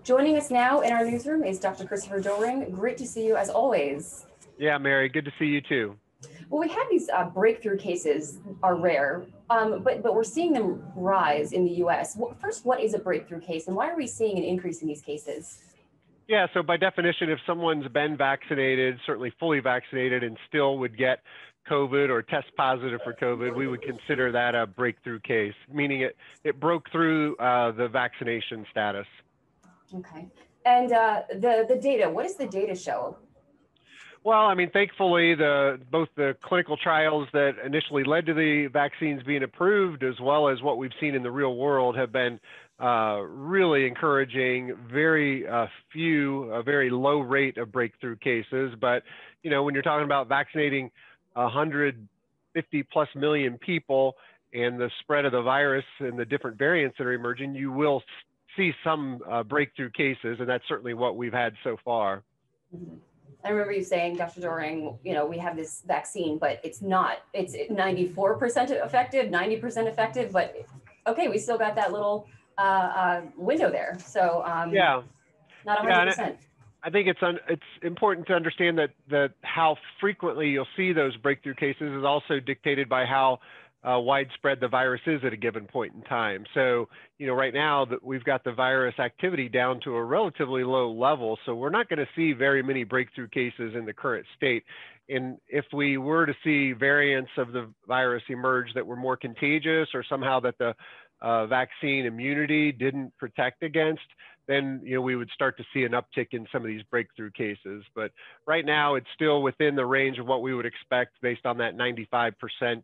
Joining us now in our newsroom is Dr. Christopher Doring. Great to see you as always. Yeah, Mary, good to see you too. Well, we have these breakthrough cases are rare, but we're seeing them rise in the U.S. First, what is a breakthrough case, and why are we seeing an increase in these cases? Yeah, so by definition, if someone's been vaccinated, certainly fully vaccinated, and still would get COVID or test positive for COVID, we would consider that a breakthrough case, meaning it broke through the vaccination status. Okay, and the data. What does the data show? Well, I mean, thankfully, both the clinical trials that initially led to the vaccines being approved, as well as what we've seen in the real world, have been really encouraging. Very few, a very low rate of breakthrough cases. But when you're talking about vaccinating 150 plus million people and the spread of the virus and the different variants that are emerging, you will see some breakthrough cases, and that's certainly what we've had so far. Mm-hmm. I remember you saying, Dr. Doring, we have this vaccine, but it's 94% effective, 90% effective, but okay, we still got that little window there. So yeah, not 100%. Yeah, I think it's important to understand that how frequently you'll see those breakthrough cases is also dictated by how widespread the virus is at a given point in time. So, right now that we've got the virus activity down to a relatively low level, so we're not going to see very many breakthrough cases in the current state. And if we were to see variants of the virus emerge that were more contagious, or somehow that the vaccine immunity didn't protect against, then we would start to see an uptick in some of these breakthrough cases. But right now, it's still within the range of what we would expect based on that 95%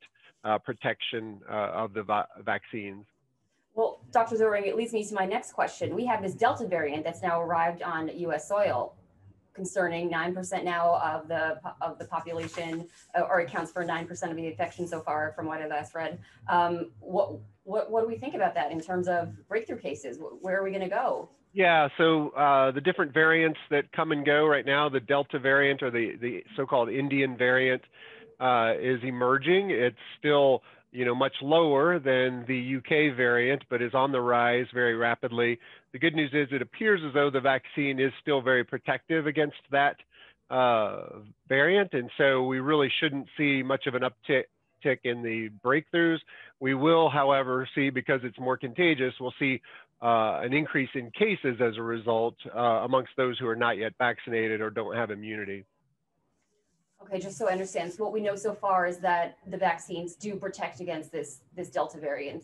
protection of the vaccines. Well, Dr. Doring, it leads me to my next question. We have this Delta variant that's now arrived on U.S. soil, concerning 9% now of the population, or accounts for 9% of the infection so far, from what I last read. What do we think about that in terms of breakthrough cases? Where are we going to go? Yeah, so the different variants that come and go right now, the Delta variant, or the so-called Indian variant, is emerging. It's still, much lower than the UK variant, but is on the rise very rapidly. The good news is it appears as though the vaccine is still very protective against that variant, and so we really shouldn't see much of an uptick in the breakthroughs. We will, however, see, because it's more contagious, we'll see an increase in cases as a result amongst those who are not yet vaccinated or don't have immunity. Okay, just so I understand, so what we know so far is that the vaccines do protect against this Delta variant.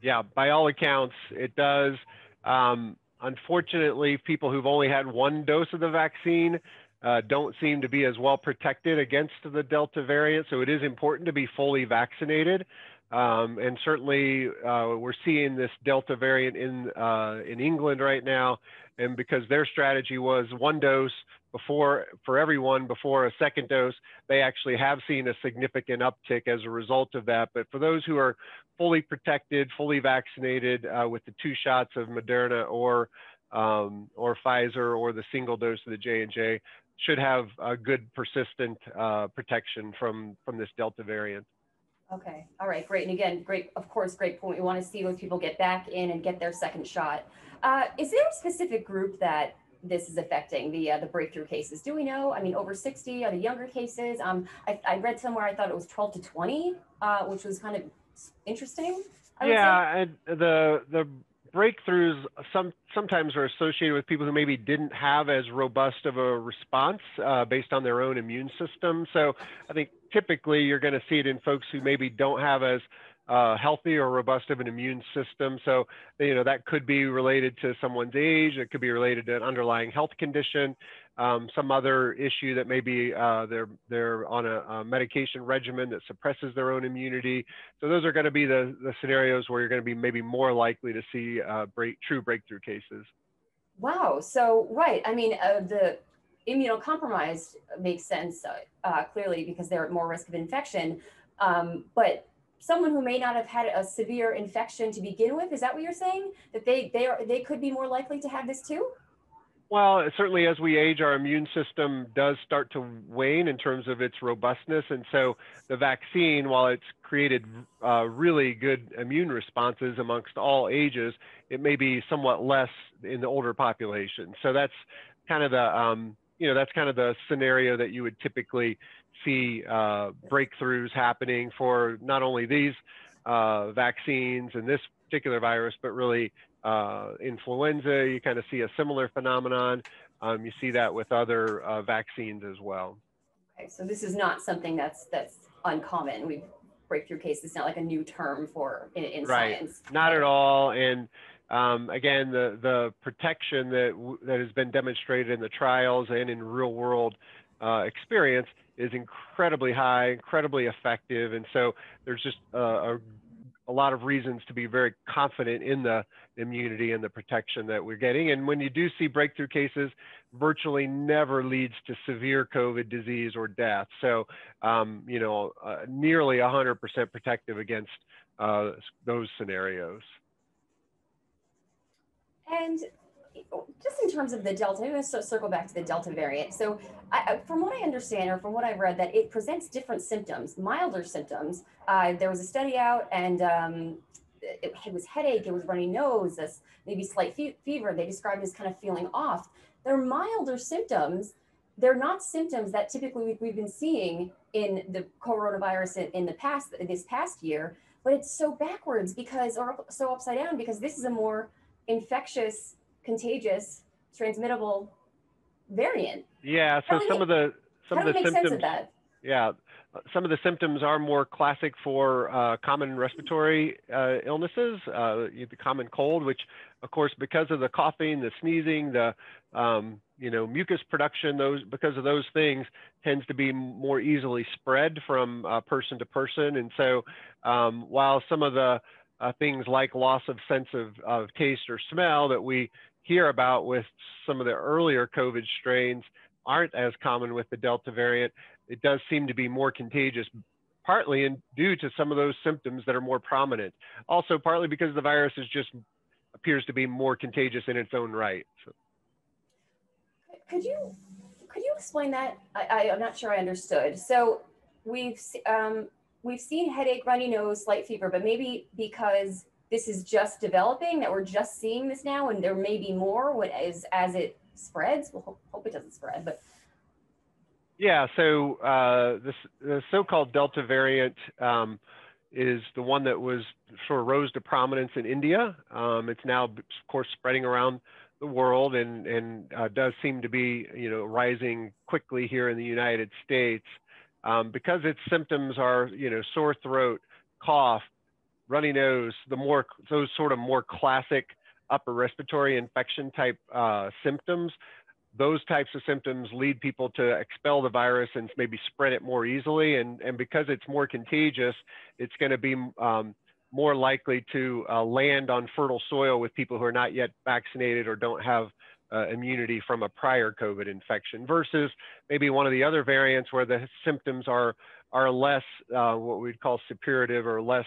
Yeah, by all accounts, it does. Unfortunately, people who've only had one dose of the vaccine don't seem to be as well protected against the Delta variant. So it is important to be fully vaccinated. And certainly, we're seeing this Delta variant in England right now, and because their strategy was one dose for everyone before a second dose, they actually have seen a significant uptick as a result of that. But for those who are fully protected, fully vaccinated with the 2 shots of Moderna or Pfizer, or the single dose of the J&J, should have a good persistent protection from this Delta variant. Okay, all right, great. And again, great point. We want to see those people get back in and get their second shot. Is there a specific group that this is affecting, the breakthrough cases? Do we know? I mean, over 60 are the younger cases. I read somewhere, I thought it was 12 to 20, which was kind of interesting. Yeah, and the breakthroughs sometimes are associated with people who maybe didn't have as robust of a response based on their own immune system. So I think typically you're going to see it in folks who maybe don't have as healthy or robust of an immune system. So, that could be related to someone's age. It could be related to an underlying health condition, some other issue that maybe they're on a medication regimen that suppresses their own immunity. So those are going to be the scenarios where you're going to be maybe more likely to see true breakthrough cases. Wow. So, right. I mean, the immunocompromised makes sense clearly because they're at more risk of infection. But someone who may not have had a severe infection to begin with, is that what you're saying? That they could be more likely to have this too? Well, certainly as we age, our immune system does start to wane in terms of its robustness. And so the vaccine, while it's created really good immune responses amongst all ages, it may be somewhat less in the older population. So that's kind of the, that's kind of the scenario that you would typically see breakthroughs happening for not only these vaccines and this particular virus, but really influenza. You kind of see a similar phenomenon. You see that with other vaccines as well. Okay, so this is not something that's uncommon. We breakthrough case. It's not like a new term for in Right. science. Not at all. And again, the protection that has been demonstrated in the trials and in real world experience is incredibly high, incredibly effective. And so there's just a lot of reasons to be very confident in the immunity and the protection that we're getting. And when you do see breakthrough cases, virtually never leads to severe COVID disease or death. So, nearly 100% protective against those scenarios. And just in terms of the Delta, I'm going to circle back to the Delta variant. So from what I understand, or from what I've read, that it presents different symptoms, milder symptoms. There was a study out, and it was headache, it was runny nose, this maybe slight fever. They described as kind of feeling off. They're milder symptoms. They're not symptoms that typically we've been seeing in the coronavirus in the past, this past year, but it's so backwards or so upside down, because this is a more infectious, contagious, transmittable variant. Yeah. So some of the symptoms. Sense of that? Yeah, some of the symptoms are more classic for common respiratory illnesses, the common cold, which, of course, because of the coughing, the sneezing, the mucus production, because of those things, tends to be more easily spread from person to person. And so, while some of the things like loss of sense of taste or smell that we hear about with some of the earlier COVID strains aren't as common with the Delta variant, it does seem to be more contagious, partly due to some of those symptoms that are more prominent. Also, partly because the virus appears to be more contagious in its own right. So. Could you explain that? I'm not sure I understood. So we've seen headache, runny nose, slight fever, but maybe because this is just developing, that we're just seeing this now, and there may be more as it spreads. We'll hope it doesn't spread, but. Yeah, so the so-called Delta variant is the one that sort of rose to prominence in India. It's now, of course, spreading around the world, and does seem to be, rising quickly here in the United States. Because its symptoms are, sore throat, cough, runny nose, those sort of more classic upper respiratory infection type symptoms. Those types of symptoms lead people to expel the virus and maybe spread it more easily. And because it's more contagious, it's going to be more likely to land on fertile soil with people who are not yet vaccinated or don't have immunity from a prior COVID infection, versus maybe one of the other variants where the symptoms are less what we'd call suppurative, or less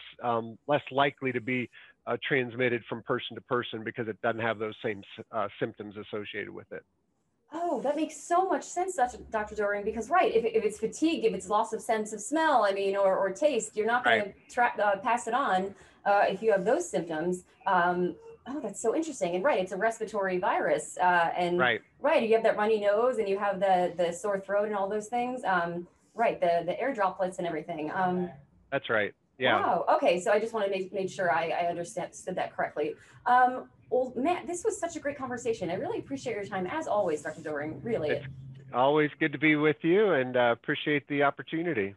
likely to be transmitted from person to person because it doesn't have those same symptoms associated with it. Oh, that makes so much sense, Dr. Doring, because if it's fatigue, if it's loss of sense of smell, or taste, you're not going to pass it on if you have those symptoms. Oh, that's so interesting. And it's a respiratory virus. And you have that runny nose, and you have the sore throat and all those things. The air droplets and everything. That's right. Yeah. Wow. Okay. So I just want to make sure I understood that correctly. Well, Matt, this was such a great conversation. I really appreciate your time, as always, Dr. Doring. Really. It's always good to be with you, and appreciate the opportunity.